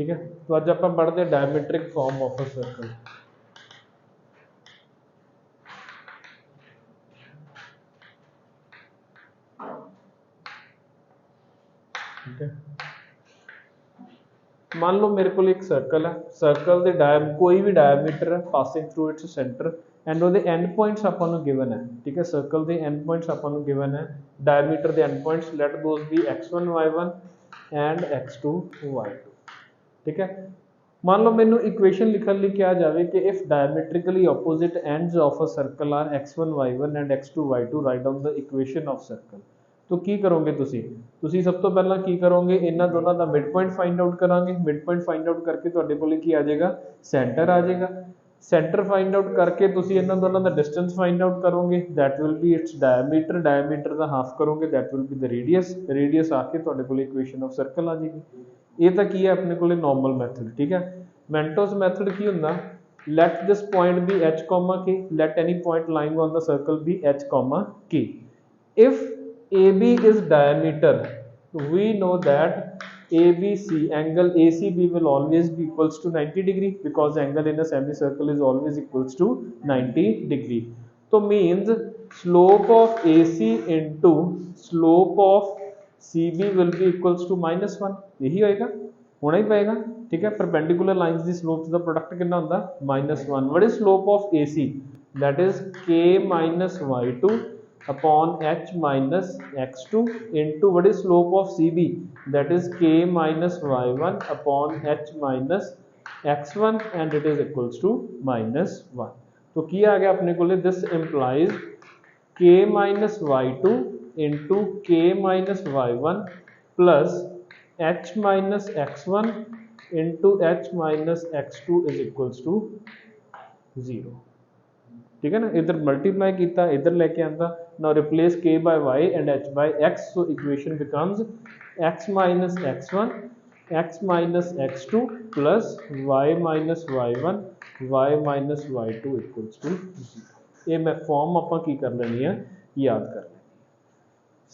ठीक है। तो अज आप पढ़ते diametric form of a circle. ठीक है, मान लो मेरे को एक सर्कल है, सर्कल के कोई भी डायमीटर है passing through its centre and वो एंड पॉइंट्स आपां नूं गिवन है। ठीक है, सर्कल के एंड पॉइंट्स आपां नूं गिवन है, डायमीटर के end points let those be x1 y1 and x2 y2। ठीक है, मान लो मैनू इक्वेशन लिखने लिए कहा जाए कि if diametrically opposite ends of a circle are x1 y1 and x2 y2 write down the equation of circle. तो की करोगे तुसी सब तो पहला की करोगे, इन्हां दोनों का मिड पॉइंट फाइंड आउट करांगे, मिड पॉइंट फाइंड आउट करके तुहाडे कोल की आ जाएगा, सेंटर आ जाएगा। सेंटर फाइंड आउट करके तुसी इन्हां दोनों का डिस्टेंस फाइंड आउट करोगे, that will be its diameter, diameter का हाफ करोगे that will be the radius, radius आके तुहाडे कोल इक्वेशन ऑफ सर्कल आ जाएगी। ये तो की है अपने को नॉर्मल मैथड। ठीक है, मेंटोस मैथड की होंदा, let this point be h, k, let any point lying on the circle be h, k। if AB is diameter, we know that ABC angle ACB will always be equals to 90 degree because angle in a semicircle is always equals to 90 degree. So means slope of AC into slope of CB will be equals to -1। यही होएगा, होना ही पड़ेगा। ठीक है, perpendicular lines दी slope का product कितना होता -1। What is slope of AC? That is k minus y2 upon h minus x2 into what is slope of CB? That is k minus y1 upon h minus x1 and it is equals to -1। तो किया आ गया अपने को, this implies k minus y2 into k minus y1 plus h minus x1 into h minus x2 is equals to 0। ठीक है ना, इधर multiply किया, इधर लेके आंदा, now replace k by y and h by x, so equation becomes x minus x1 x minus x2 plus y minus y1 y minus y2 equals to 0। ये मैं फॉर्म आपां की कर लेनी है, याद कर लेनी।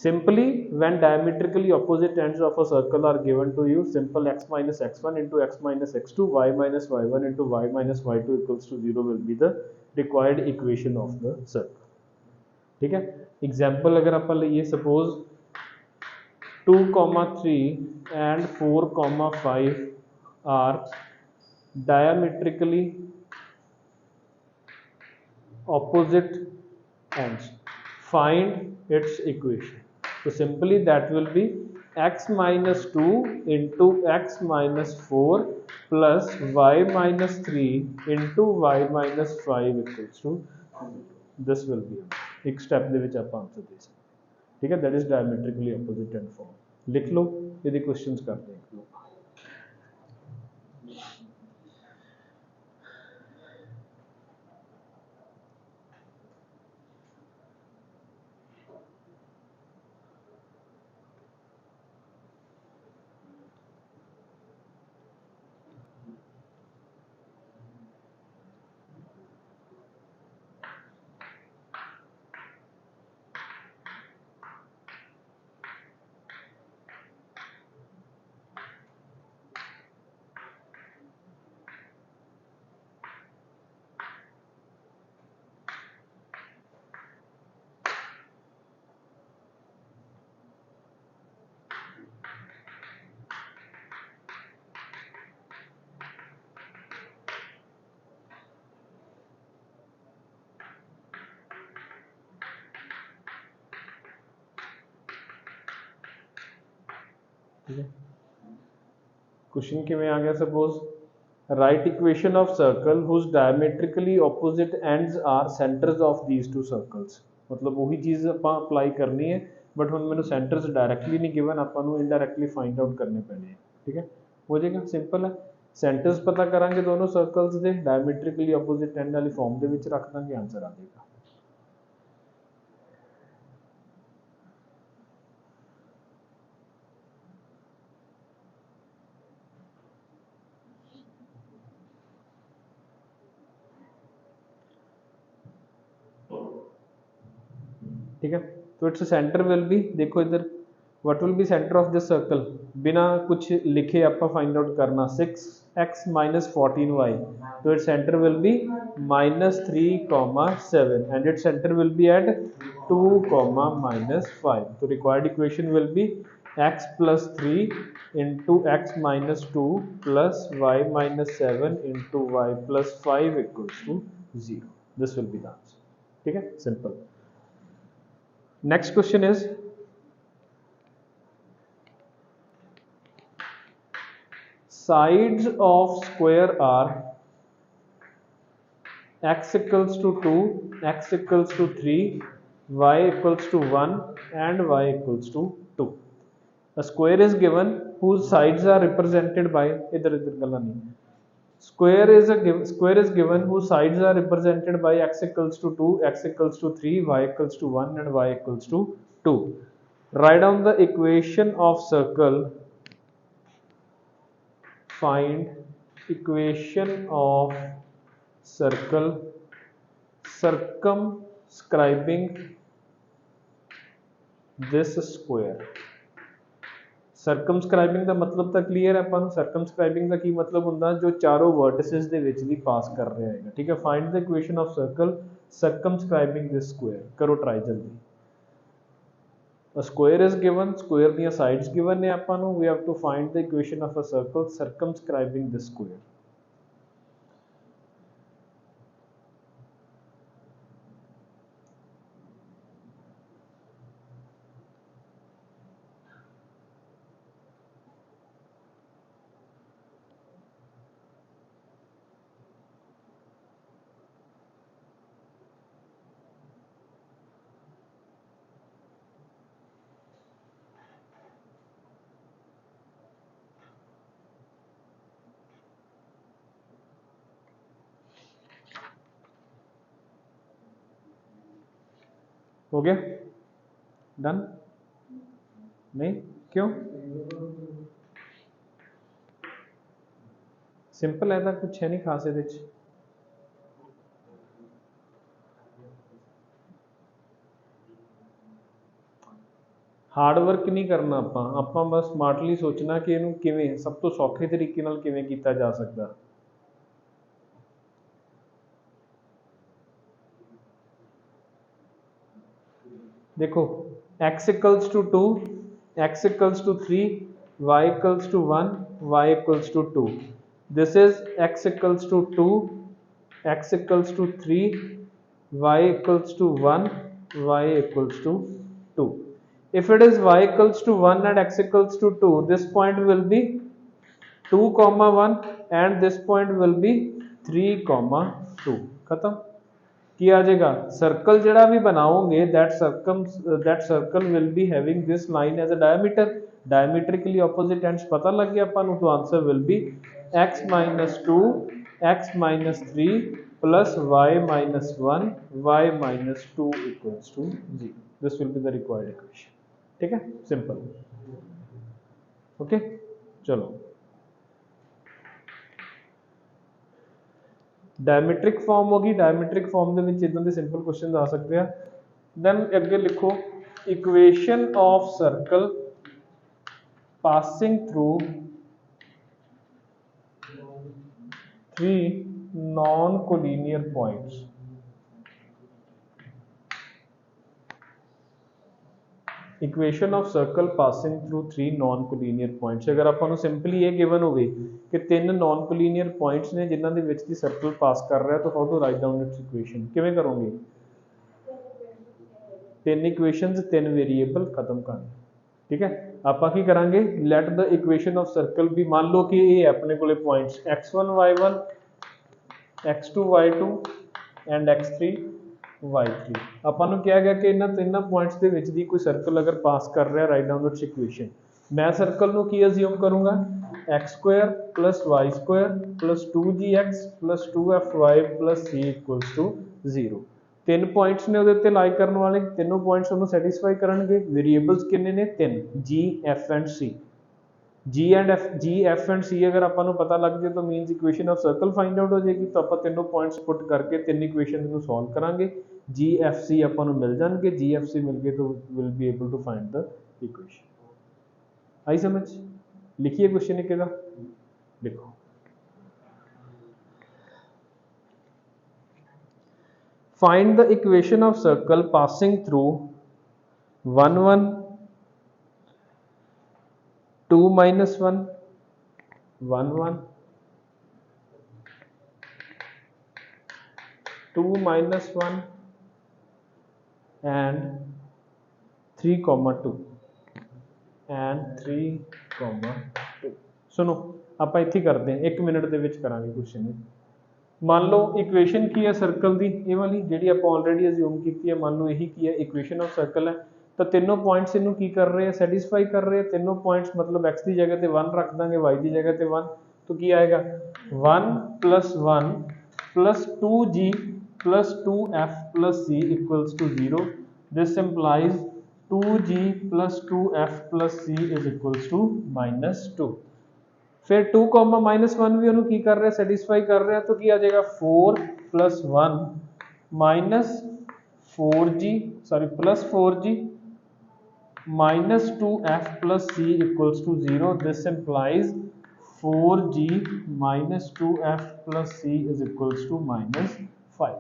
Simply when diametrically opposite ends of a circle are given to you, simple x minus x1 into x minus x2 y minus y1 into y minus y2 equals to 0 will be the required equation of the circle। ठीक है, example अगर आप लिए suppose 2,3 and 4,5 are diametrically opposite ends, find its equation। So simply that will be x minus 2 into x minus 4 plus y minus 3 into y minus 5 equals to, this will be एक step ਦੇ ਵਿੱਚ ਆਪਾਂ answer दे सकते। ठीक है, that is diametrically opposite and form. लिख लो, यदि questions करते हैं। ठीक है, क्वेश्चन किमें आ गया, suppose write equation of circle whose diametrically opposite ends are centres of these two circles. मतलब वही चीज़ आप अप्लाई करनी है, बट हम मैंने सेंटर्स डायरैक्टली नहीं गिवन, आपको इनडायरैक्टली फाइंड आउट करने पैने हैं। ठीक है, हो जाएगा, सिंपल है। सेंटर्स पता करांगे दोनों सर्कल्स के, डायमेट्रिकली ऑपोजिट एंड वाली फॉर्म के विच रख देंगे, आंसर आ जाएगा। ठीक है, तो इट्स सेंटर विल बी, देखो इधर what will be center of this circle बिना कुछ लिखे आपका find out करना 6x minus 14y, तो its center will be minus 3 comma 7 and its center will be at 2 comma minus 5. तो required equation will be x plus 3 into x minus 2 plus y minus 7 into y plus 5 equals to 0. This will be the answer. ठीक है, simple. Next question is sides of square are x equals to 2, x equals to 3, y equals to 1 and y equals to 2. A square is given whose sides are represented by square is given whose sides are represented by x equals to 2, x equals to 3, y equals to 1 and y equals to 2. Write down the equation of circle. Find equation of circle circumscribing this square. ਸਰਕਮਸਕ੍ਰਾਈਬਿੰਗ ਦਾ ਮਤਲਬ ਤਾਂ clear ਹੈ ਆਪਾਂ ਨੂੰ। ਸਰਕਮਸਕ੍ਰਾਈਬਿੰਗ ਦਾ ਕੀ ਮਤਲਬ ਹੁੰਦਾ, ਜੋ ਚਾਰੋਂ ਵਰਟਿਸਿਸ ਦੇ ਵਿੱਚ ਦੀ ਪਾਸ ਕਰ ਰਿਹਾ ਹੈਗਾ। ਠੀਕ ਹੈ, find the equation of circle circumscribing this square. ਕਰੋ ਟਰਾਈ ਜਲਦੀ। A square is given, square ਦੀਆਂ sides given ਨੇ ਆਪਾਂ ਨੂੰ, we have to find the equation of a circle circumscribing this square. हो गया, डन? नहीं, क्यों? सिंपल है, कुछ है नहीं खास ਇਹਦੇ ਚ। ਹਾਰਡ ਵਰਕ ਨਹੀਂ ਕਰਨਾ ਆਪਾਂ ਬਸ ਸਮਾਰਟਲੀ ਸੋਚਣਾ ਕਿ ਇਹਨੂੰ ਕਿਵੇਂ ਸਭ ਤੋਂ ਸੌਖੇ ਤਰੀਕੇ ਨਾਲ ਕਿਵੇਂ ਕੀਤਾ ਜਾ ਸਕਦਾ। देखो x equals to 2, x equals to 3, y equals to 1, y equals to 2. This is x equals to 2, x equals to 3, y equals to 1, y equals to 2. If it is y equals to 1 and x equals to 2, this point will be 2 comma 1 and this point will be 3 comma 2. खत्म। ਕੀ ਆ ਜਾਏਗਾ, circle ਜਿਹੜਾ ਵੀ ਬਣਾਓਗੇ that circle will be having this line as a diameter, diametrically opposite ends ਪਤਾ ਲੱਗ ਗਿਆ ਆਪਾਂ ਨੂੰ। तो answer will be x minus 2, x minus 3 plus y minus 1, y minus 2 equals to 0. This will be the required equation. ठीक है, simple. Okay, चलो diametric form होगी। डायमेट्रिक फॉर्म ਦੇ ਵਿੱਚ ਇਦਾਂ ਦੇ ਸਿੰਪਲ ਕੁਐਸਚਨਸ ਆ ਸਕਦੇ ਆ। ਦੈਨ ਅੱਗੇ ਲਿਖੋ equation of circle passing through 3 non collinear points. Equation of circle passing through 3 non collinear points. अगर ਆਪਾਂ ਨੂੰ ਸਿੰਪਲੀ ਇਹ ਗਿਵਨ ਹੋਵੇ ਕਿ 3 ਨॉन ਕੋਲੀਨੀਅਰ ਪੁਆਇੰਟਸ ਨੇ ਜਿਨ੍ਹਾਂ ਦੇ ਵਿੱਚ ਦੀ ਸਰਕਲ ਪਾਸ ਕਰ ਰਿਹਾ, ਤਾਂ how to write down its equation, ਕਿਵੇਂ ਕਰੋਗੇ? 3 ਇਕੁਏਸ਼ਨਸ 3 ਵੇਰੀਏਬਲ ਖਤਮ ਕਰਨਾ। ਠੀਕ ਹੈ, ਆਪਾਂ ਕੀ ਕਰਾਂਗੇ, let the equation of circle ਵੀ ਮੰਨ ਲਓ ਕਿ ਇਹ ਆਪਣੇ ਕੋਲੇ points x1 y1 x2 y2 and x3 y3। ਆਪਾਂ ਨੂੰ ਕਿਹਾ ਗਿਆ ਕਿ ਇਹਨਾਂ ਤਿੰਨਾਂ ਪੁਆਇੰਟਸ ਦੇ ਵਿੱਚ ਦੀ ਕੋਈ ਸਰਕਲ ਅਗਰ ਪਾਸ ਕਰ ਰਿਹਾ, ਰਾਈਟ ਡਾਊਨ ਇਟਸ ਇਕੁਏਸ਼ਨ। मैं सर्कल ਨੂੰ ਕੀ ਅਸਿਊਮ ਕਰੂੰਗਾ, x square plus y square plus 2gx plus 2fy plus c equals to 0। ਤਿੰਨ ਪੁਆਇੰਟਸ ਨੇ ਉਹਦੇ ਉੱਤੇ ਲਾਈ ਕਰਨ ਵਾਲੇ, ਤਿੰਨੋਂ ਪੁਆਇੰਟਸ ਉਹਨੂੰ ਸੈਟੀਸਫਾਈ ਕਰਨਗੇ। ਵੇਰੀਏਬਲਸ ਕਿੰਨੇ ਨੇ, 3 g f and c। g f and c ਅਗਰ ਆਪਾਂ ਨੂੰ ਪਤਾ ਲੱਗ ਜੇ ਤਾਂ means equation of circle find out ਹੋ ਜਾਏਗੀ। ਤਾਂ ਆਪਾਂ ਤਿੰਨੋਂ ਪੁਆਇੰਟਸ ਪੁੱਟ ਕਰਕੇ ਤਿੰਨ ਇਕੁਏਸ਼ਨਸ ਨੂੰ ਸੋਲਵ ਕਰਾਂਗੇ। g f c ਆਪਾਂ ਨੂੰ ਮਿਲ ਜਾਣਗੇ। g f c ਮਿਲ ਗਏ ਤਾਂ will be able to find the equation. आई समझ? लिखिए क्वेश्चन एक का, लिखो। Find the equation of circle passing through 1 1 2 minus 1 1 1 2 minus 1 and 3 comma 2 and 3 comma 2। सुनो ਆਪਾਂ ਇੱਥੇ ਕਰਦੇ ਹਾਂ, 1 ਮਿੰਟ ਦੇ ਵਿੱਚ ਕਰਾਂਗੇ ਕੁਐਸਚਨ। ਮੰਨ ਲਓ ਇਕੁਏਸ਼ਨ ਕੀ ਹੈ ਸਰਕਲ ਦੀ, ਇਹ ਵਾਲੀ ਜਿਹੜੀ ਆਪਾਂ ਆਲਰੇਡੀ ਅਸਿਊਮ ਕੀਤੀ ਹੈ। ਮੰਨ ਲਓ ਇਹੀ ਕੀ ਹੈ, ਇਕੁਏਸ਼ਨ ਆਫ ਸਰਕਲ ਹੈ। ਤਾਂ ਤਿੰਨੋਂ ਪੁਆਇੰਟਸ ਇਹਨੂੰ ਕੀ ਕਰ ਰਹੇ ਆ, ਸੈਟੀਸਫਾਈ ਕਰ ਰਹੇ ਆ। ਤਿੰਨੋਂ ਪੁਆਇੰਟਸ मतलब x ਦੀ ਜਗ੍ਹਾ ਤੇ 1 ਰੱਖ ਦਾਂਗੇ, y ਦੀ ਜਗ੍ਹਾ ਤੇ 1, तो ਕੀ ਆਏਗਾ 1 + 1 + 2g + 2f + c equals to 0। this implies 2g + 2f + c is equals to -2। फिर 2 -1 भी ਉਹਨੂੰ ਕੀ ਕਰ ਰਿਹਾ, ਸੈਟੀਸਫਾਈ ਕਰ ਰਿਹਾ। तो ਕੀ ਆ ਜਾਏਗਾ 4 + 1 -4g +4g -2f + c equals to 0। this implies 4g - 2f + c is equals to -5।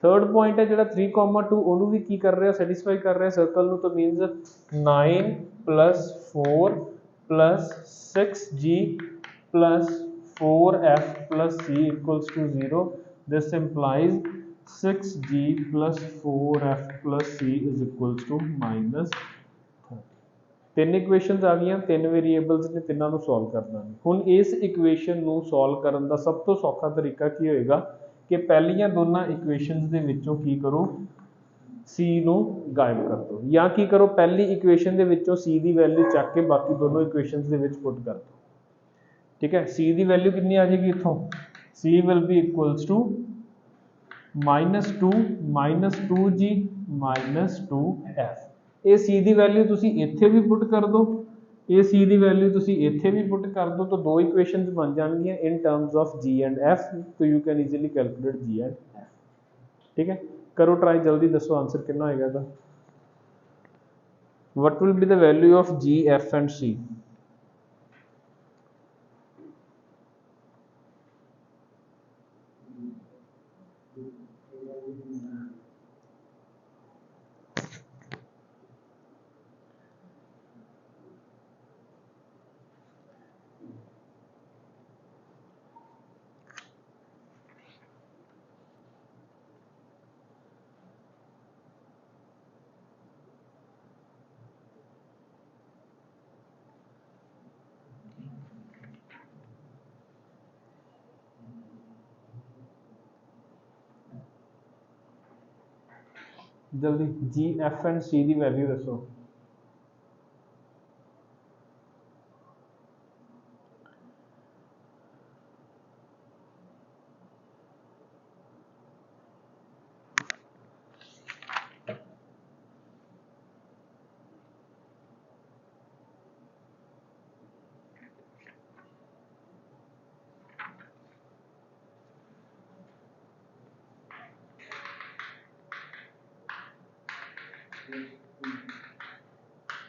Third point है जो 3 2 ਉਹਨੂੰ ਵੀ ਕੀ ਕਰ ਰਿਹਾ, ਸੈਟੀਸਫਾਈ ਕਰ ਰਿਹਾ ਸਰਕਲ ਨੂੰ। तो means 9 + 4 + 6g + 4f + c equals to 0। this implies 6g + 4f + c is equals to -30। ਤਿੰਨ ਇਕੁਏਸ਼ਨਸ ਆ ਗਈਆਂ, ਤਿੰਨ ਵੇਰੀਏਬਲਸ ਨੇ, ਤਿੰਨਾਂ ਨੂੰ ਸੋਲਵ ਕਰਨਾ ਹੈ। ਹੁਣ ਇਸ ਇਕੁਏਸ਼ਨ ਨੂੰ ਸੋਲਵ ਕਰਨ ਦਾ ਸਭ ਤੋਂ ਸੌਖਾ ਤਰੀਕਾ ਕੀ ਹੋਏਗਾ ਕਿ ਪਹਿਲੀਆਂ ਦੋਨਾਂ ਇਕੁਏਸ਼ਨਸ ਦੇ ਵਿੱਚੋਂ ਕੀ ਕਰੋ, c ਨੂੰ ਗਾਇਬ ਕਰ ਦਿਓ, ਜਾਂ ਕੀ ਕਰੋ ਪਹਿਲੀ ਇਕੁਏਸ਼ਨ ਦੇ ਵਿੱਚੋਂ c ਦੀ ਵੈਲਿਊ ਚੱਕ ਕੇ ਬਾਕੀ ਦੋਨੋਂ ਇਕੁਏਸ਼ਨਸ ਦੇ ਵਿੱਚ ਪੁੱਟ ਕਰ ਦਿਓ। ਠੀਕ ਹੈ, c ਦੀ ਵੈਲਿਊ ਕਿੰਨੀ ਆ ਜਾਏਗੀ ਇੱਥੋਂ, c will be equals to -2 -2g -2f। ਇਹ c ਦੀ ਵੈਲਿਊ ਤੁਸੀਂ ਇੱਥੇ ਵੀ ਪੁੱਟ ਕਰ ਦਿਓ, ਇਹ c ਦੀ ਵੈਲਿਊ ਤੁਸੀਂ ਇੱਥੇ ਵੀ ਪੁੱਟ ਕਰ ਦਿਓ, ਤਾਂ ਦੋ ਇਕੁਏਸ਼ਨਸ ਬਣ ਜਾਣਗੀਆਂ ਇਨ terms of g and f। तो you can easily calculate g and f। ठीक है, करो ट्राई, जल्दी दसो आंसर कितना आएगा ਇਹਦਾ। what will be the value of g, f and c? जल्दी जी एफ एंड सी की वैल्यू दसो।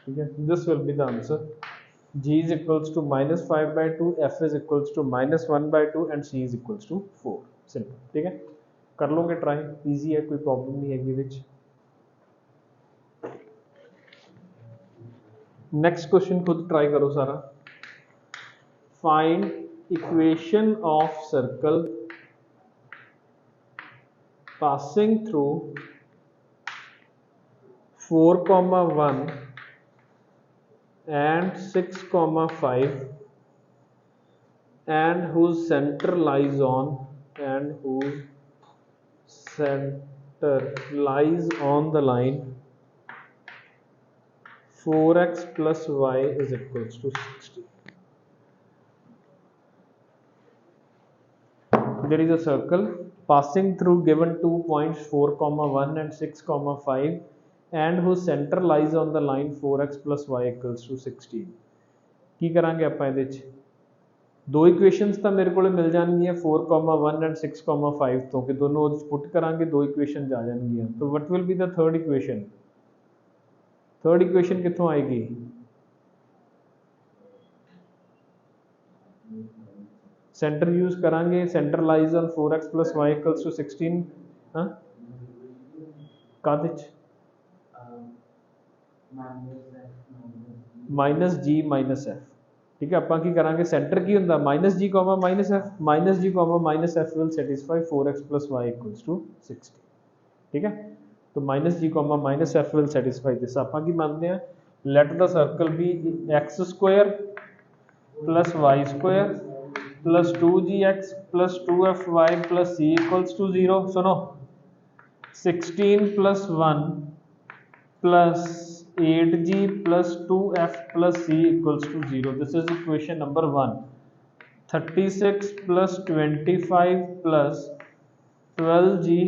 ठीक है, this will be the answer. g is equals to -5/2, f is equals to -1/2 and c is equals to 4। Simple, ठीक है, कर लोगे try, easy है, कोई प्रॉब्लम नहीं है विच। नेक्स्ट क्वेश्चन खुद ट्राई करो सारा। Find equation of circle passing through 4, 1 and 6, 5 and whose center lies on the line 4x plus y is equals to 60। there is a circle passing through given 2 points 4, 1 and 6, 5 and whose center lies on the line 4x plus y equals to 16। ਕੀ ਕਰਾਂਗੇ ਆਪਾਂ ਇਹਦੇ ਚ, ਦੋ equations ਤਾਂ ਮੇਰੇ ਕੋਲੇ ਮਿਲ ਜਾਣਗੀਆਂ 4, 1 and 6, 5 ਤੋਂ, ਕਿ ਦੋਨੋਂ ਉਹਦੇ ਚ ਪੁੱਟ ਕਰਾਂਗੇ, ਦੋ ਇਕੁਏਸ਼ਨਸ ਆ ਜਾਣਗੀਆਂ। तो what will be the third equation? Third equation कितों आएगी, सेंटर यूज करांगे, centre lies on 4x plus Y equals to 16। हाँ कादे च माइनस जी माइनस एफ, ठीक है। ਆਪਾਂ ਕੀ ਕਰਾਂਗੇ, सेंटर की ਹੁੰਦਾ minus G comma minus F, minus G comma minus F will satisfy 4x plus Y equals to 60, ठीक है। तो minus G comma minus F will satisfy this. ਆਪਾਂ ਕੀ ਮੰਨਦੇ ਆ, let the circle B x square plus Y square plus 2gx plus 2fy plus c equals to 0। सुनो 16 plus 1 plus 8g plus 2f plus c equals to 0, this is equation number 1। 36 plus 25 plus 12g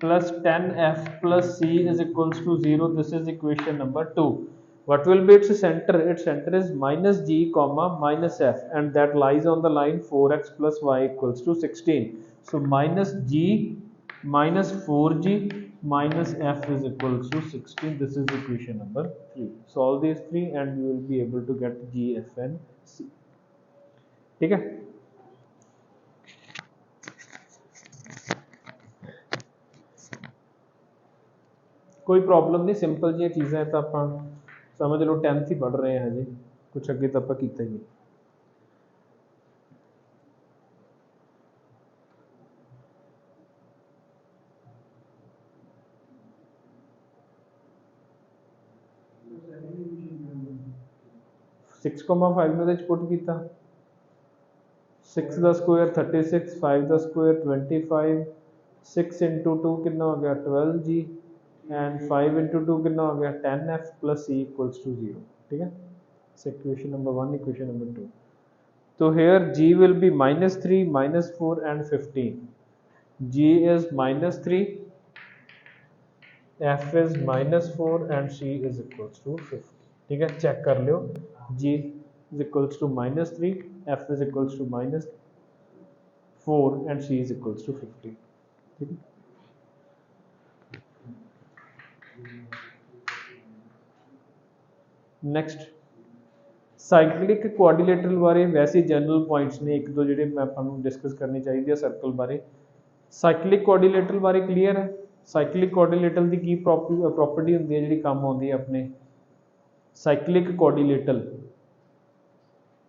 plus 10f plus c is equals to 0. This is equation number 2. What will be its center? Its center is minus g comma minus f, and that lies on the line 4x plus y equals to 16. So minus g minus 4g minus f is equals to 16. This is equation number 3. Solve these three and you will be able to get g, f and c. ठीक है। कोई problem नहीं, simple जी चीज़ें तो आप समझ लो 10th ही पढ़ रहे हैं हजे, कुछ अगे तो आप किया ही। सिक्स कॉमा 5 ने पुट किया, 6 का स्क्वायर 36, 5 का स्क्वायर 25, 6 इंटू 2 कितना हो गया 12g एंड 5 इंटू 2 कितना हो गया 10f plus c equals to 0, ठीक है। Equation number 1, equation number 2। तो here g will be -3, -4 and 15। g is -3, f is -4 and c is equals to 50, ठीक है। चेक कर लो, g is equals to -3, f is equals to -4 and c is equals to 50, ठीक है। Next cyclic कोआर्डिलेटरल बारे वैसे general points ने एक दो ਜਿਹੜੇ ਮੈਂ ਆਪਾਂ ਨੂੰ ਡਿਸਕਸ ਕਰਨੀ ਚਾਹੀਦੀ ਹੈ ਸਰਕਲ ਬਾਰੇ। ਸਾਈਕਲਿਕ ਕੋਆਰਡੀਨੇਟਲ ਬਾਰੇ ਕਲੀਅਰ ਹੈ। ਸਾਈਕਲਿਕ ਕੋਆਰਡੀਨੇਟਲ ਦੀ ਕੀ ਪ੍ਰੋਪਰਟੀ ਹੁੰਦੀ ਹੈ ਜਿਹੜੀ ਕੰਮ ਆਉਂਦੀ ਹੈ ਆਪਣੇ ਸਾਈਕਲਿਕ ਕੋਆਰਡੀਨੇਟਲ।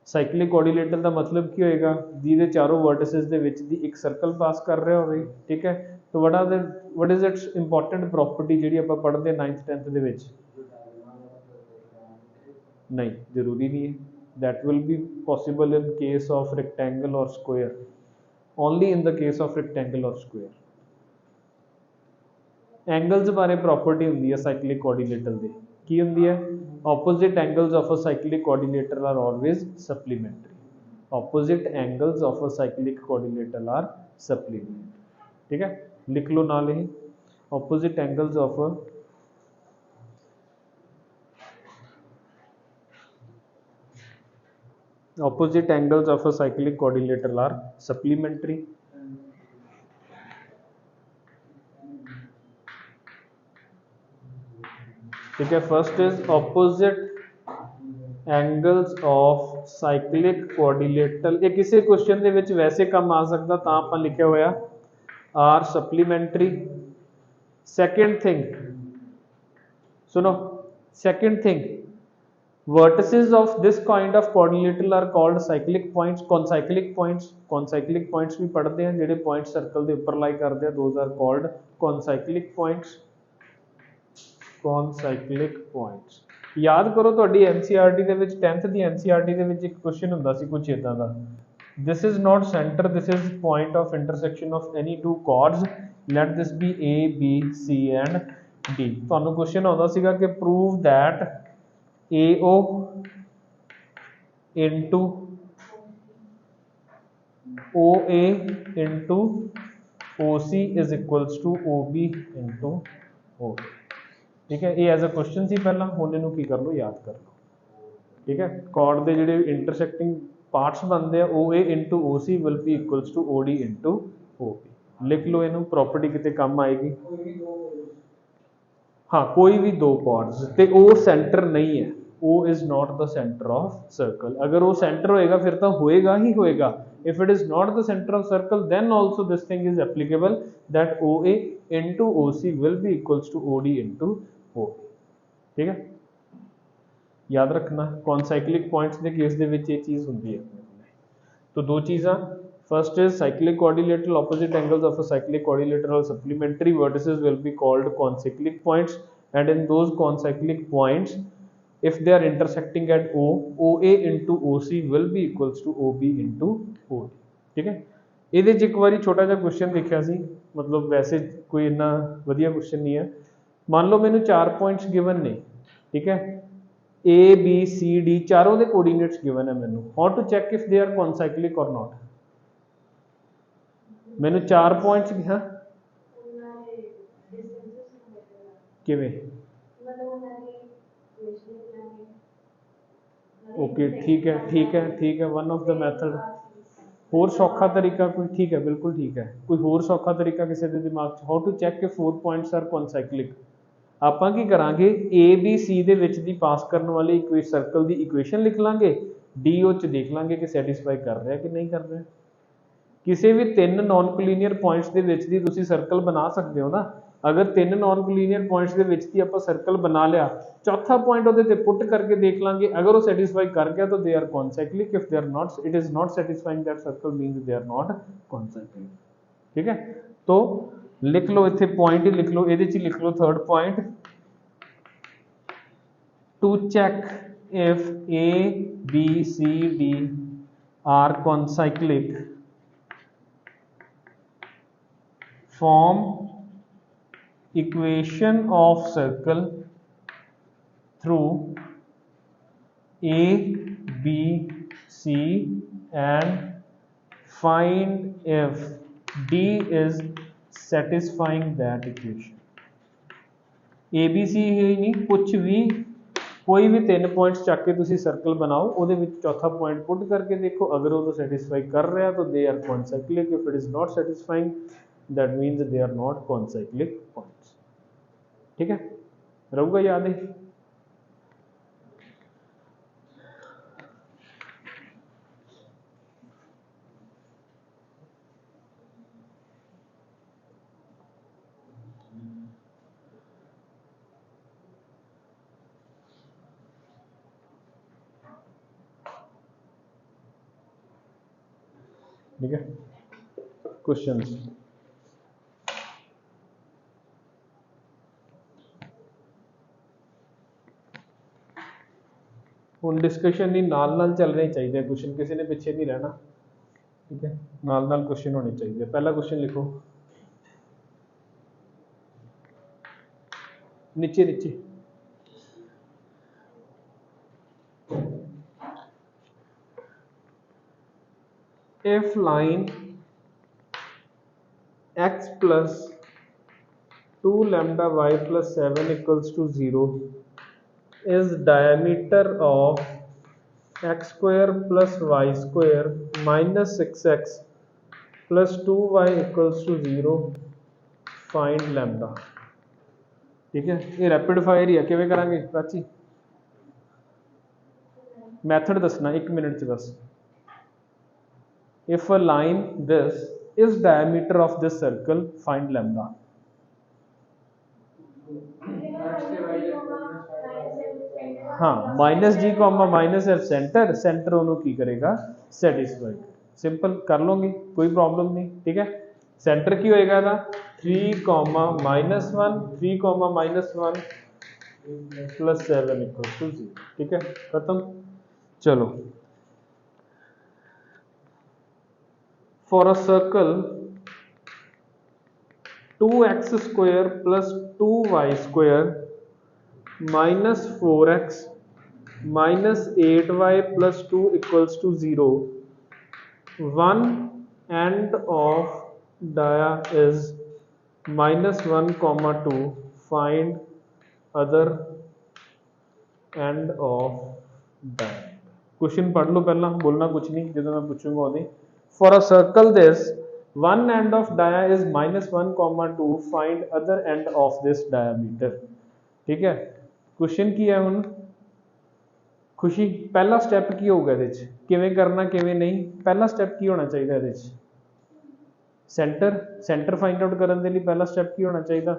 ਸਾਈਕਲਿਕ ਕੋਆਰਡੀਨੇਟਲ ਦਾ ਮਤਲਬ ਕੀ ਹੋਏਗਾ, ਜਿਹਦੇ ਚਾਰੋਂ ਵਰਟਿਸਿਸ ਦੇ ਵਿੱਚ ਦੀ ਇੱਕ ਸਰਕਲ ਪਾਸ ਕਰ ਰਿਹਾ ਹੋਵੇ, ਠੀਕ ਹੈ। तो what is its important property ਜਿਹੜੀ ਆਪਾਂ ਪੜ੍ਹਦੇ 9th 10th ਦੇ ਵਿੱਚ? नहीं जरूरी नहीं है, that will be possible in case of rectangle or square, only in the case of rectangle or square। Angles बारे प्रॉपर्टी होंदी है साइक्लिक कोऑर्डिनेटर दे, की होंदी है? Opposite angles of a cyclic coordinator are always supplementary. Opposite angles of a cyclic coordinator are supplementary, ठीक है। लिख लो नाल ही, opposite angles of a opposite angles of a cyclic quadrilateral are supplementary। ठीक है, first is opposite angles of cyclic quadrilateral। ये किसी क्वेश्चन ਦੇ ਵਿੱਚ वैसे कम आ सकता, ਤਾਂ ਆਪਾਂ ਲਿਖਿਆ ਹੋਇਆ are supplementary। second thing सुनो, second thing vertices of this kind of quadrilateral are called cyclic points। concyclic points, concyclic points भी पढ़ते हैं, ਜਿਹੜੇ point circle ਦੇ ਉੱਪਰ lie ਕਰਦੇ ਆ, those are called concyclic points। concyclic points याद करो, ਤੁਹਾਡੀ NCERT ਦੇ ਵਿੱਚ 10th ਦੀ NCERT ਦੇ ਵਿੱਚ ਇੱਕ ਕੁਐਸਚਨ ਹੁੰਦਾ ਸੀ ਕੁਝ ਇਦਾਂ ਦਾ, this is not center, this is point of intersection of any two chords, let this be A, B, C and D। ਤੁਹਾਨੂੰ ਕੁਐਸਚਨ ਆਉਂਦਾ ਸੀਗਾ ਕਿ prove that AO into OA into OC is equals to OB into OA, ठीक है। ये as a question सी पहला, हुण इहनूं की कर लो, याद कर लो, ठीक है। कॉर्ड दे जिहड़े इंटरसेक्टिंग पार्ट्स बनते हैं OA into OC will be equals to OD into OB। लिख लो इहनूं, प्रॉपर्टी किते काम आएगी। हाँ, कोई भी दो कॉर्ड्स ते ओ सेंटर नहीं है, O is not the center of circle. अगर वो center होएगा फिर तो होएगा ही होएगा. If it is not the center of circle, then also this thing is applicable that OA into OC will be equals to OD into OB. ठीक है, याद रखना कॉन्साइक्लिक पॉइंट्स के केस ਦੇ ਵਿੱਚ ਇਹ ਚੀਜ਼ ਹੁੰਦੀ ਹੈ. तो दो चीज़ां, first is cyclic quadrilateral opposite angles of a cyclic quadrilateral supplementary vertices will be called concyclic points, and in those concyclic points if they are intersecting at O, OA into OC will be equals to OB into OD. ठीक है, ਇਹਦੇ 'ਚ ਇੱਕ ਵਾਰੀ ਛੋਟਾ ਜਿਹਾ question ਦੇਖਿਆ ਸੀ, ਮਤਲਬ ਵੈਸੇ ਕੋਈ ਇੰਨਾ ਵਧੀਆ ਕੁਐਸਚਨ ਨਹੀਂ ਹੈ. ਮੰਨ ਲਓ ਮੈਨੂੰ 4 ਪੁਆਇੰਟਸ ਗਿਵਨ ਨੇ, ਠੀਕ ਹੈ, A B C D ਚਾਰੋਂ ਦੇ ਕੋਆਰਡੀਨੇਟਸ ਗਿਵਨ ਹੈ ਮੈਨੂੰ. How to check if they are concyclic or not. ਮੈਨੂੰ 4 ਪੁਆਇੰਟਸ ਹਾਂ ਕਿਵੇਂ ओके ठीक है ठीक है ठीक है, वन ऑफ द मैथड. होर सौखा तरीका कोई, ठीक है बिल्कुल ठीक है, कोई होर सौखा तरीका किसी के दिमाग च, हाउ टू चैक कि 4 पॉइंट्स आर कॉन्साइक्लिक. ਆਪਾਂ ਕੀ ਕਰਾਂਗੇ, ए बी सी ਦੇ ਵਿੱਚ ਦੀ ਪਾਸ ਕਰਨ ਵਾਲੀ ਕੋਈ ਸਰਕਲ ਦੀ ਇਕੁਏਸ਼ਨ ਲਿਖ ਲਾਂਗੇ, डी ओ ਚ ਦੇਖ ਲਾਂਗੇ ਕਿ ਸੈਟੀਸਫਾਈ ਕਰ ਰਿਹਾ ਕਿ ਨਹੀਂ ਕਰ ਰਿਹਾ. ਕਿਸੇ ਵੀ ਤਿੰਨ ਨਾਨ ਕੋਲੀਨੀਅਰ ਪੁਆਇੰਟਸ ਦੇ ਵਿੱਚ ਦੀ ਤੁਸੀਂ ਸਰਕਲ ਬਣਾ ਸਕਦੇ ਹੋ ਨਾ. अगर तीन नॉन कोलिनियर पॉइंट्स ਦੇ ਵਿੱਚ ਦੀ ਆਪਾਂ ਸਰਕਲ ਬਣਾ ਲਿਆ, ਚੌਥਾ ਪੁਆਇੰਟ ਉਹਦੇ ਤੇ ਪੁੱਟ ਕਰਕੇ ਦੇਖ ਲਾਂਗੇ, अगर ਉਹ ਸੈਟੀਸਫਾਈ ਕਰ ਗਿਆ ਤਾਂ they are concyclic. If they are not, it is not satisfying that circle means they are not concyclic. ठीक है, तो लिख लो इत्थे पॉइंट ही लिख लो, ਇਹਦੇ ਚ लिख लो third point, to check if A B C D are concyclic form equation of circle through A B C and find if D is satisfying that equation. A B C ही नहीं, कुछ भी कोई भी 3 पॉइंट्स ਚੱਕ ਕੇ ਤੁਸੀਂ circle ਬਣਾਓ, ਉਹਦੇ ਵਿੱਚ ਚੌਥਾ ਪੁਆਇੰਟ ਪੁੱਟ ਕਰਕੇ ਦੇਖੋ, अगर वो ਸੈਟੀਸਫਾਈ ਕਰ ਰਿਹਾ तो they are concyclic. if it is not satisfying that means they are not concyclic points. ठीक है, रहूगा याद है. ठीक है, क्वेश्चंस ਹੁਣ डिस्कशन नहीं नाल नाल चलने चाहिए, क्वेश्चन किसी ने पीछे नहीं रहना. ठीक है, नाल नाल क्वेश्चन होने चाहिए. पहला क्वेश्चन लिखो नीचे नीचे. if line x plus 2 lambda y plus 7 equals to 0 is diameter of x square plus y square minus 6x plus 2y equals to 0, find lambda. ठीक है, ये रैपिड फायर ही है, किवें करांगे प्राची, मैथड दसना 1 मिनट च बस. if a line this is diameter of this circle, find lambda. हाँ, minus G comma minus F centre, centre ਉਹਨੂੰ ਕੀ ਕਰੇਗਾ, ਸੈਟੀਸਫਾਈ. ਸਿੰਪਲ ਕਰ ਲਓਗੇ, ਕੋਈ ਪ੍ਰੋਬਲਮ ਨਹੀਂ. ਠੀਕ ਹੈ, सेंटर की होएगा ना 3 comma minus 1 3 comma minus 1 plus 7 equal to 0. ठीक है, खत्म. चलो, for a circle 2x square plus 2y square minus 4x minus 8y plus 2 equals to 0, one end of dia is minus 1 comma 2, find other end of dia. Question पढ़ लो पहला, बोलना कुछ नहीं, जो मैं पूछूंगा ओदी. For a circle this one end of dia is minus 1 comma 2, find other end of this diameter. ठीक है, क्वेश्चन की है हुन खुशी पहला स्टैप की होगा ਇਹਦੇ ਚ ਕਿਵੇਂ ਕਰਨਾ ਕਿਵੇਂ ਨਹੀਂ ਪਹਿਲਾ ਸਟੈਪ ਕੀ ਹੋਣਾ ਚਾਹੀਦਾ ਇਹਦੇ ਚ ਸੈਂਟਰ ਫਾਈਂਡ ਆਊਟ ਕਰਨ ਦੇ ਲਈ ਪਹਿਲਾ ਸਟੈਪ ਕੀ ਹੋਣਾ ਚਾਹੀਦਾ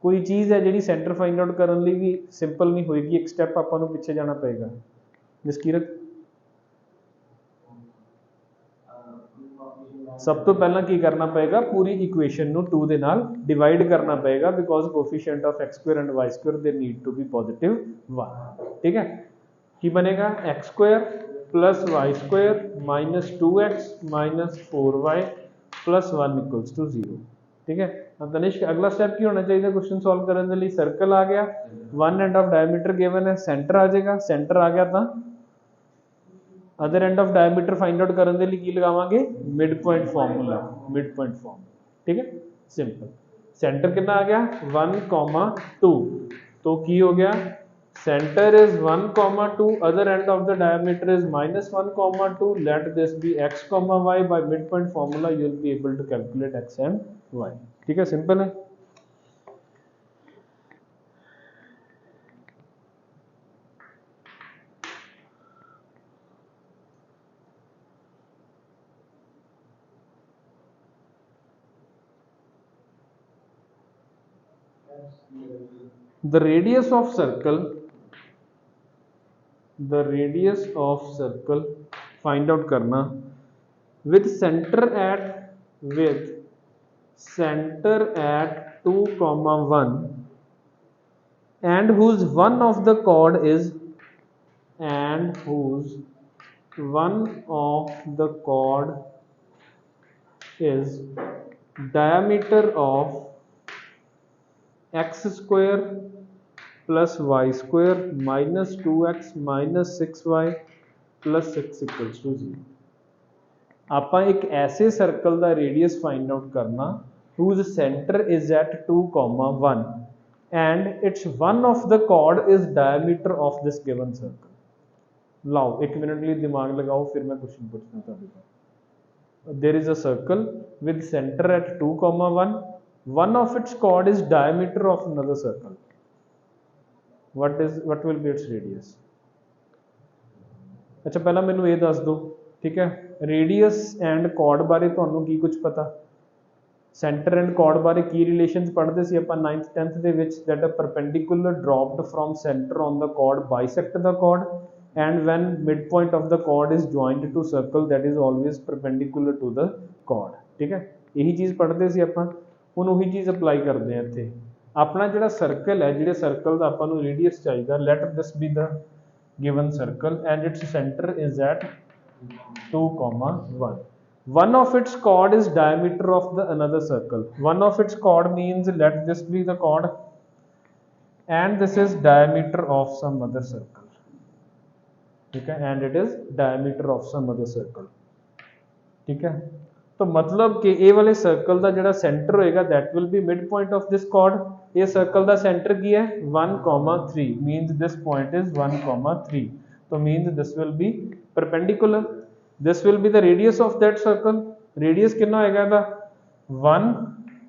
कोई चीज़ है जी सेंटर फाइंड आउट करने लिए भी सिंपल नहीं होएगी एक स्टैप आपको पिछे जाना पएगा जसकीरत सब तो पहला की करना पएगा पूरी इक्वेशन नू 2 दे नाल डिवाइड करना पएगा because coefficient of X square and Y square they need to be positive 1 ठीक है की बनेगा X square plus Y square minus 2x minus 4y plus 1 equals to 0 ठीक है अब तनिष्क अगला स्टेप की होना चाहिए क्वेश्चन सॉल्व करने के लिए सर्कल आ गया one end of diameter given है सेंटर आ जाएगा सेंटर आ गया तो other end of diameter find out करने के लिए की लगावांगे mid point formula mid point form ठीक है सिंपल सेंटर कितना आ गया 1,2 तो की हो गया centre is 1,2 other end of the diameter is -1,2 let this be x, y by midpoint formula you will be able to calculate x and y ठीक है सिंपल है the radius of circle find out करना with center at 2,1 and whose one of the chord is diameter of x square plus y square minus 2x minus 6y plus 6 equals to 0 ਆਪਾਂ एक ऐसे circle का radius find out करना whose center is at 2,1 and its one of the chord is diameter of this given circle लाओ एक minute लिए दिमाग लगाओ फिर मैं क्वेश्चन पूछना चाहता there is a circle with center at 2,1 one of its chord is diameter of another circle what will be its radius अच्छा पहला मैनू ये दस दो ठीक है रेडियस एंड कॉर्ड बारे ਤੁਹਾਨੂੰ ਕੀ ਕੁਝ ਪਤਾ सेंटर एंड कॉर्ड बारे की रिलेशंस पढ़ते सी ਆਪਾਂ 9th 10th ਦੇ ਵਿੱਚ that a perpendicular dropped from center on the chord bisect the chord and when midpoint of the chord is joined to circle that is always perpendicular to the chord ठीक है यही चीज़ पढ़ते सी ਆਪਾਂ ਹੁਣ ਉਹੀ ਚੀਜ਼ ਅਪਲਾਈ ਕਰਦੇ ਆ ਇੱਥੇ ਆਪਣਾ ਜਿਹੜਾ ਸਰਕਲ ਹੈ ਜਿਹੜੇ ਸਰਕਲ ਦਾ ਆਪਾਂ ਨੂੰ ਰੇਡੀਅਸ ਚਾਹੀਦਾ ਲੈਟ ਦਿਸ ਬੀ ਦਾ given circle and its center is at 2,1 one of its chord is diameter of the another circle one of its chord means let this be the chord and this is diameter of some other circle okay and it is diameter of some other circle ठीक है तो मतलब कि ये वाले circle का जो centre होएगा that will be mid point of this cord ये सर्कल का सेंटर की है 1,3 मींस दिस पॉइंट इज 1,3 तो means this will be perpendicular this will be the radius of that circle radius कितना होएगा दा 1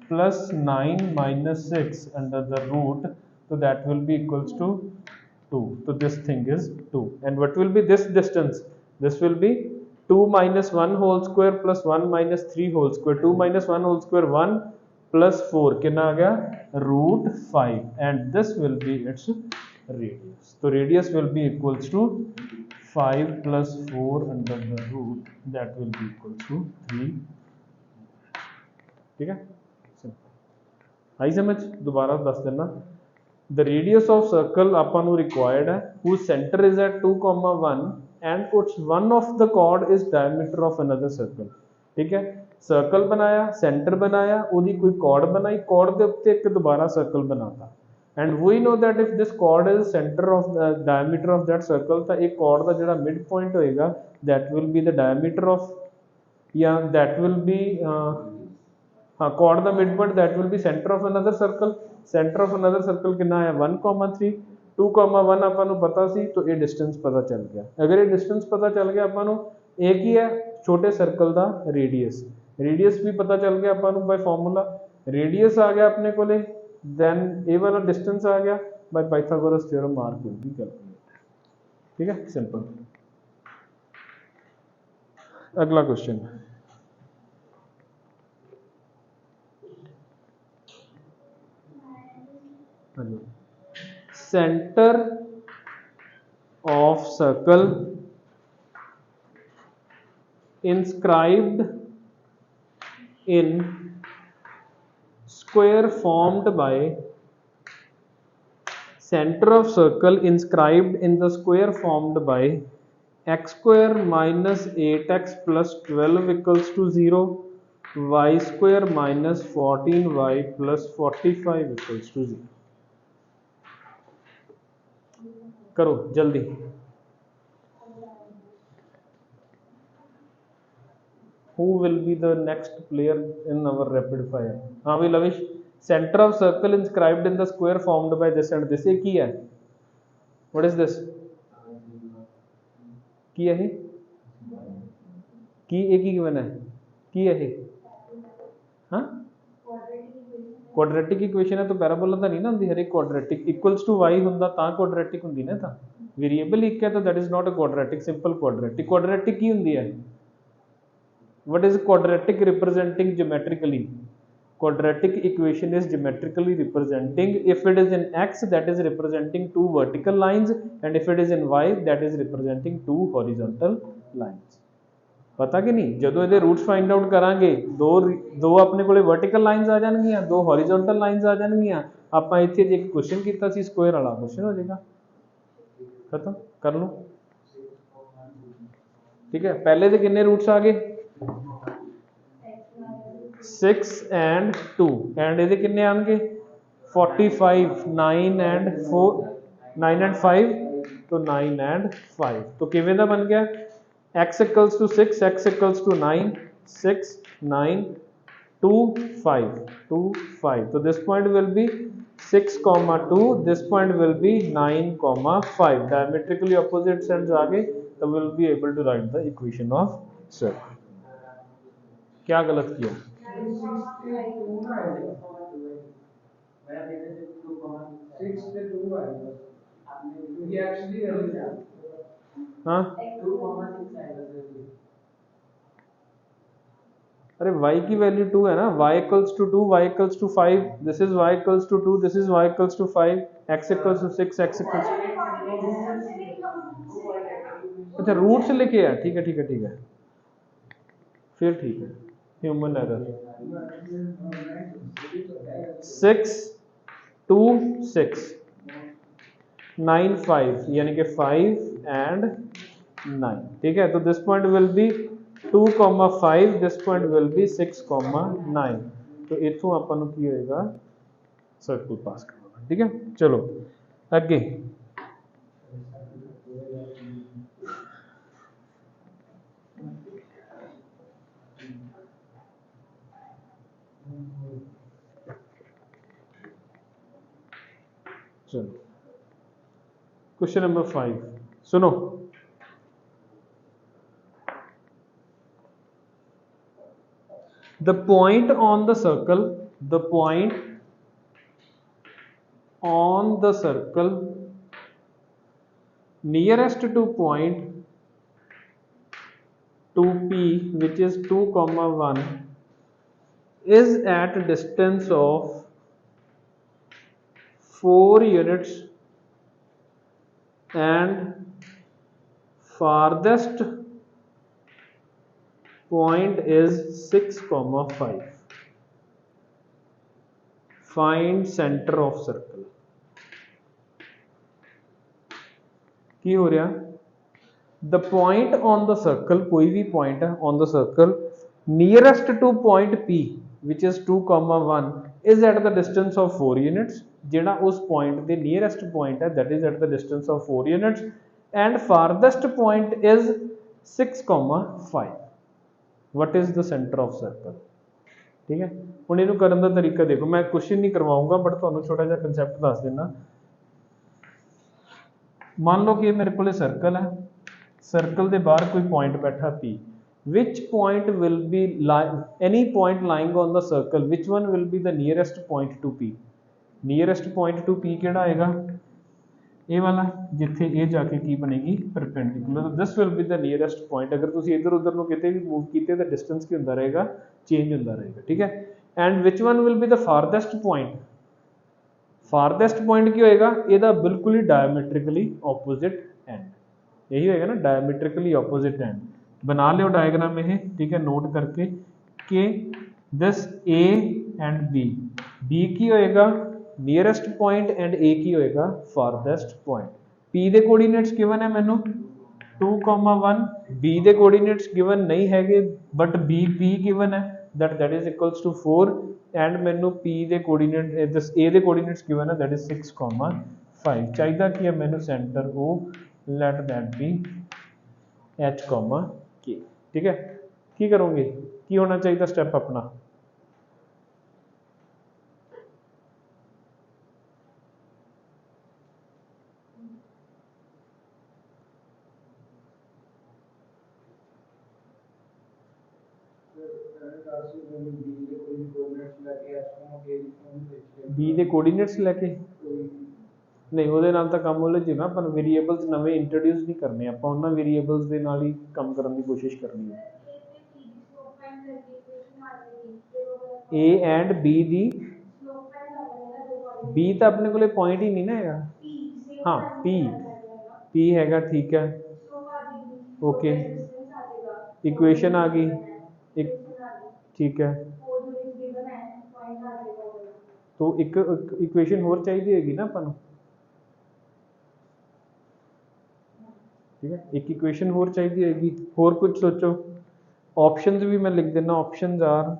plus 9 minus 6 under the root so that will be equals to 2 so this thing is 2 and what will be this distance this will be 2 minus 1 whole square plus 1 minus 3 whole square 2 minus 1 whole square 1 plus 4 कितना आ गया root 5 and this will be its radius so radius will be equals to 5 plus 4 under the root that will be equals to 3 ठीक है आई समझ दोबारा दस देना the radius of circle ਆਪਾਂ ਨੂੰ required है whose center is at 2,1 and its one of the chord is diameter of another circle ठीक है सर्कल बनाया सेंटर बनाया ਉਹਦੀ कोई chord बनाई chord ਦੇ ਉੱਤੇ ਇੱਕ ਦੁਬਾਰਾ सर्कल बनाता and we know that if this chord is center of the diameter of that circle ਤਾਂ ਇਹ chord ਦਾ ਜਿਹੜਾ mid point ਹੋਏਗਾ that will be the diameter of या that will be हाँ chord the mid point that will be center of another circle ਕਿੰਨਾ ਹੈ 1,3 2,1 ਆਪਾਂ ਨੂੰ ਪਤਾ ਸੀ तो ये डिस्टेंस पता चल गया अगर ये डिस्टेंस पता चल गया ਆਪਾਂ ਨੂੰ एक ही है छोटे सर्कल का रेडियस भी पता चल गया अपन बाय फॉर्मूला रेडियस आ गया अपने को then ये वाला डिस्टेंस आ गया by Pythagoras theorem R could be calculated. ठीक है, सिंपल। अगला question, centre of circle inscribed in square formed by center of circle inscribed in the square formed by x square minus 8x plus 12 equals to 0, y square minus 14y plus 45 equals to 0। करो जल्दी। Who will be the next player in our rapid fire? हाँ भाई lavish, center of circle inscribed in the square formed by this and this, ये की है? What is this? की है ही? की एक ही गिवन है? की है ही? हाँ? क्वाड्रेटिक इक्वेशन है तो पैराबोला तो नहीं ना होंदी, हर एक क्वाड्रेटिक इक्वल्स टू y हुंदा तां क्वाड्रेटिक हुंदी ना, तां वेरिएबल एक है तो that is not a quadratic, simple quadratic. Quadratic की हुंदी है? What is quadratic representing geometrically? Quadratic equation is geometrically representing, if it is in x that is representing two vertical lines, and if it is in y that is representing two horizontal lines। पता कि नहीं, ਜਦੋਂ ਇਹਦੇ roots find out ਕਰਾਂਗੇ ਦੋ ਆਪਣੇ ਕੋਲੇ vertical lines ਆ ਜਾਣਗੀਆਂ, ਦੋ ਹੌਰੀਜ਼ੌਂਟਲ ਲਾਈਨਸ ਆ ਜਾਣਗੀਆਂ। ਆਪਾਂ ਇੱਥੇ ਜੇ ਇੱਕ ਕੁਐਸਚਨ ਕੀਤਾ ਸੀ ਸਕੁਅਰ ਵਾਲਾ, ਕੁਐਸਚਨ ਹੋ ਜਾਏਗਾ ਖਤਮ, ਕਰ ਲਓ। ਠੀਕ ਹੈ, ਪਹਿਲੇ ਦੇ ਕਿੰਨੇ ਰੂਟਸ ਆ ਗਏ? 6 and 2 and ਇਹਦੇ ਕਿੰਨੇ ਆਣਗੇ? 45, 9 and 4, 9 and 5 तो 9 and 5 तो किवें दा बन गया? x equals to 6, x equals to 9, 6 9 2 5 2 5 so this point will be 6 comma 2, this point will be 9 comma 5, diametrically opposite sides आ गए तो we'll be able to write the equation of circle। क्या गलत किया? हाँ अरे y की वैल्यू 2 है ना, y equals to 2, y equals to 5, this is y equals to 2, this is y equals to 5, x equals to 6, x equals अच्छा root से लेके आया, ठीक है ठीक है ठीक है, फिर ठीक है, ह्यूमन एरर। 6 2 6 9 5 यानी कि 5 and 9, ठीक है। तो this point will be 2,5, this point will be 6,9, तो इथों अपन की होएगा सर्कल पास करना, ठीक है। चलो अगे चलो क्वेश्चन नंबर 5 सुनो, the point on the circle nearest to point 2p which is 2,1 is at a distance of 4 units and farthest point is 6,5, find center of circle। की हो रहा? the point on the circle, कोई भी point है on the circle nearest to point p which is 2,1 is at the distance of 4 units, जेड़ा उस point दे nearest point है that is at the distance of 4 units and farthest point is 6,5, what is the center of circle। ठीक है, हुण इहनूं करन दा तरीका देखो, मैं क्वेश्चन नहीं करवाऊंगा बट तुहानूं छोटा जिहा कंसैप्ट दस देना। मान लो कि मेरे को सर्कल है, सर्कल के बाहर कोई पॉइंट बैठा P, which point will be any point lying on the circle, which one will be the nearest point to P। Nearest point to P ਕਿਹੜਾ ਆਏਗਾ, ਇਹ ਵਾਲਾ, ਜਿੱਥੇ ਇਹ ਜਾ ਕੇ ਕੀ ਬਣੇਗੀ perpendicular. This will be the nearest point. ਅਗਰ ਤੁਸੀਂ ਇੱਧਰ ਉੱਧਰ ਨੂੰ ਕਿਤੇ ਵੀ ਮੂਵ ਕੀਤੇ ਤਾਂ ਡਿਸਟੈਂਸ ਕੀ ਹੁੰਦਾ ਰਹੇਗਾ, ਚੇਂਜ ਹੁੰਦਾ ਰਹੇਗਾ, ਠੀਕ ਹੈ। And which one will be the farthest point. Farthest point ਕੀ ਹੋਏਗਾ, ਇਹਦਾ ਬਿਲਕੁਲ ਹੀ ਡਾਇਮੈਟ੍ਰਿਕਲੀ ਆਪੋजिट एंड, यही होएगा ना, डायमेट्रिकली ऑपोजिट एंड। बना लो डायग्राम ये, ठीक है, नोट करके कि दिस ए एंड बी की होएगा नीयरेस्ट पॉइंट एंड ए की होएगा फारदेस्ट पॉइंट। पी दे कोऑर्डिनेट्स गिवन है मैनू 2,1, बी दे कोऑर्डिनेट्स गिवन नहीं हैगे बट बी पी गिवन है that is equals to 4 and मैनू पी दे कोऑर्डिनेट दिस ए दे कोऑर्डिनेट्स गिवन है दैट इज 6,5। चाहिए कि है मैनू centre O, let that be H comma K, ठीक है। की करोगे, की होना चाहिए स्टेप अपना, बी दे कोऑर्डिनेट्स लैके नहीं, ਉਹਦੇ ਨਾਲ ਤਾਂ ਕੰਮ ਉਲਝ ਜਾਣਾ। ਆਪਾਂ ਵੇਰੀਏਬਲਸ ਨਵੇਂ ਇੰਟਰੋਡਿਊਸ ਨਹੀਂ ਕਰਨੇ, ਆਪਾਂ ਉਹਨਾਂ ਵੇਰੀਏਬਲਸ ਦੇ ਨਾਲ ਹੀ ਕੰਮ ਕਰਨ ਦੀ ਕੋਸ਼ਿਸ਼ ਕਰਨੀ ਹੈ। A and B the B तो अपने को पॉइंट ही नहीं ना है, हाँ पी हैगा, ठीक है, ओके, इक्वेशन आ गई एक, ठीक है। तो एक इक्वेशन होर चाहिए होगी ना अपन, ठीक है, एक इक्वेशन होर चाहिए होगी। होर कुछ सोचो, ऑप्शंस भी मैं लिख देना, ऑप्शंस आर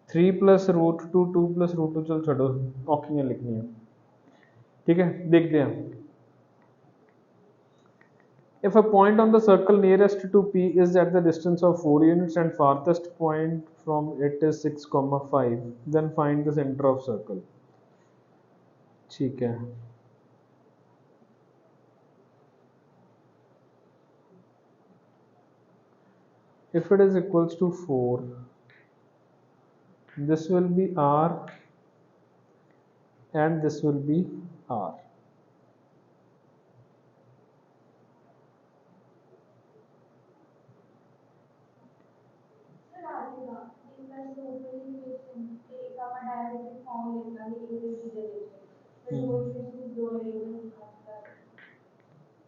3 + √2 2 + √2, चलो छोड़ो औखियां लिखनी है, ठीक है। देखते हैं, if a point on the circle nearest to P is at the distance of 4 units and farthest point from it is 6,5, then find the center of circle, ठीक है। if it is equals to 4, this will be R and this will be R,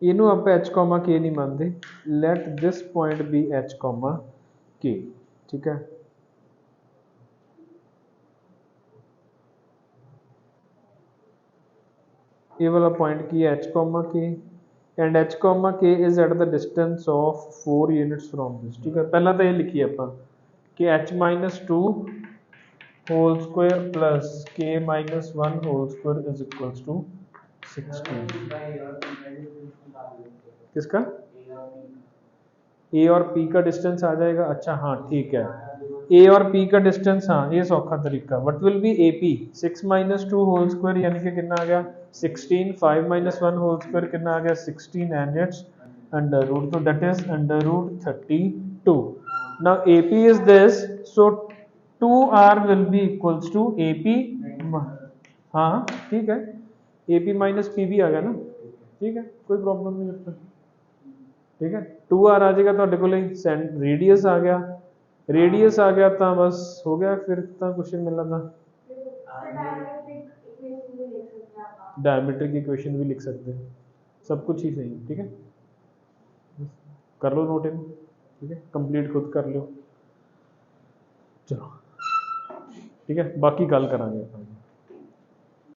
इनू आप H comma K नहीं मानते, let this point be H comma K, ठीक है। ये वाला पॉइंट की H comma K and H comma K is at the distance of 4 units from this, ठीक है। पहला तो ये लिखिए आप कि h-2 whole square plus k-1 whole square is equals to 16। किसका, ए और पी का डिस्टेंस आ जाएगा, अच्छा हाँ ठीक है, ए और पी का डिस्टेंस, हाँ ये सौखा तरीका, what will be A P, 6 - 2 whole square यानी कि कितना आ गया 16, 5 - 1 होल स्क्वायर कितना आ गया 16 एंड इट्स अंडर रूट, तो that is under root 32। Now A P is this, so 2r will be equals to A P, हाँ ठीक है, ए पी माइनस पी भी आ गया ना, ठीक है, कोई प्रॉब्लम नहीं होता, ठीक है। 2r आ जाएगा तो रेडियस आ गया, रेडियस आ गया तो बस हो गया, फिर तो क्वेश्चन मिला था। डायमेट्रिक इक्वेशन भी लिख सकते हैं, सब कुछ ही सही, ठीक है। कर लो नोट इन, ठीक है, कंप्लीट खुद कर लो, चलो ठीक है, बाकी गल करांगे।